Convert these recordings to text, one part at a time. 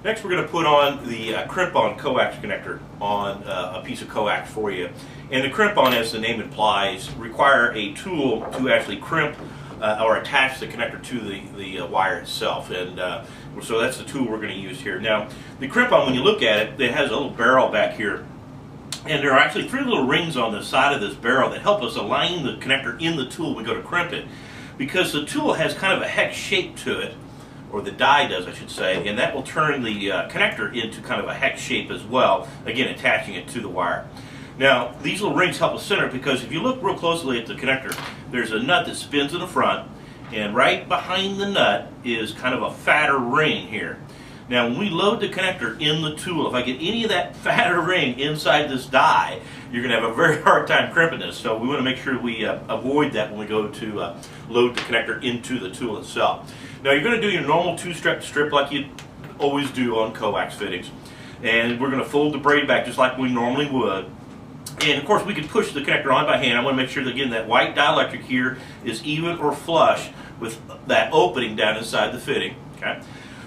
Next we're going to put on the Crimp-on coax connector on a piece of coax for you. And the Crimp-on, as the name implies, require a tool to actually crimp or attach the connector to the wire itself. And so that's the tool we're going to use here. Now, the Crimp-on, when you look at it, it has a little barrel back here. And there are actually 3 little rings on the side of this barrel that help us align the connector in the tool when we go to crimp it. Because the tool has kind of a hex shape to it, or the die does, I should say, and that will turn the connector into kind of a hex shape as well, again attaching it to the wire. Now, these little rings help us center it because if you look real closely at the connector, there's a nut that spins in the front, and right behind the nut is kind of a fatter ring here. Now, when we load the connector in the tool, if I get any of that fatter ring inside this die, you're going to have a very hard time crimping this. So we want to make sure we avoid that when we go to load the connector into the tool itself. Now, you're going to do your normal 2-step strip like you always do on coax fittings. And we're going to fold the braid back just like we normally would. And of course, we can push the connector on by hand. I want to make sure that, again, that white dielectric here is even or flush with that opening down inside the fitting. Okay.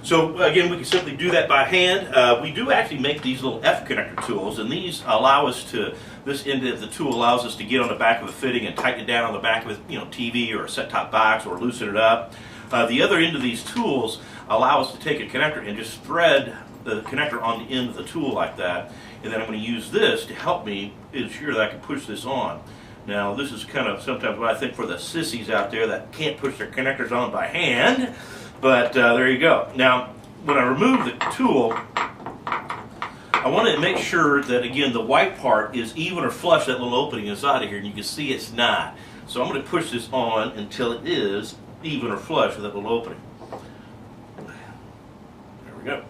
So again, we can simply do that by hand. We do actually make these little F connector tools, and these allow us to, this end of the tool allows us to get on the back of a fitting and tighten it down on the back of a TV or a set-top box, or loosen it up. The other end of these tools allow us to take a connector and just thread the connector on the end of the tool like that. And then I'm going to use this to help me ensure that I can push this on. Now, this is kind of sometimes what I think for the sissies out there that can't push their connectors on by hand. But there you go. Now, when I remove the tool, I want to make sure that, again, the white part is even or flush that little opening inside of here, and you can see it's not. So I'm going to push this on until it is even or flush with that little opening. There we go.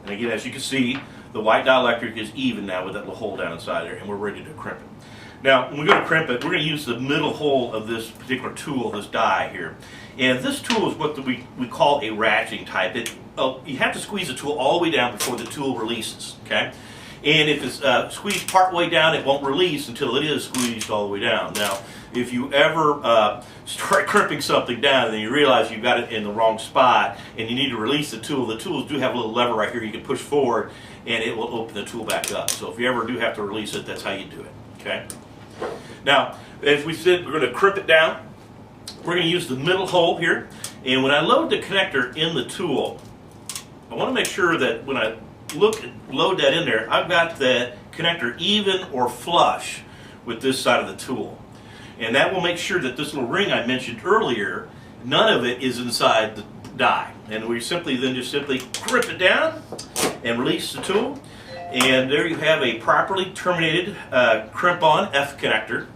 And again, as you can see, the white dielectric is even now with that little hole down inside there, and we're ready to crimp it. Now, when we go to crimp it, we're going to use the middle hole of this particular tool, this die here. And this tool is what we call a ratcheting type. You have to squeeze the tool all the way down before the tool releases, okay? And if it's squeezed part way down, it won't release until it is squeezed all the way down. Now, if you ever start crimping something down and then you realize you've got it in the wrong spot and you need to release the tools do have a little lever right here you can push forward and it will open the tool back up. So if you ever do have to release it, that's how you do it, okay? Now, as we said, we're going to crimp it down. We're going to use the middle hole here. And when I load the connector in the tool, I want to make sure that when I load that in there, I've got the connector even or flush with this side of the tool. And that will make sure that this little ring I mentioned earlier, none of it is inside the die. And we simply crimp it down and release the tool. And there you have a properly terminated crimp-on F connector.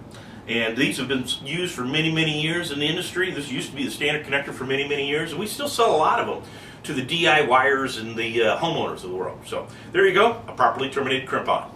And these have been used for many, many years in the industry. This used to be the standard connector for many, many years. And we still sell a lot of them to the DIYers and the homeowners of the world. So there you go, a properly terminated crimp-on.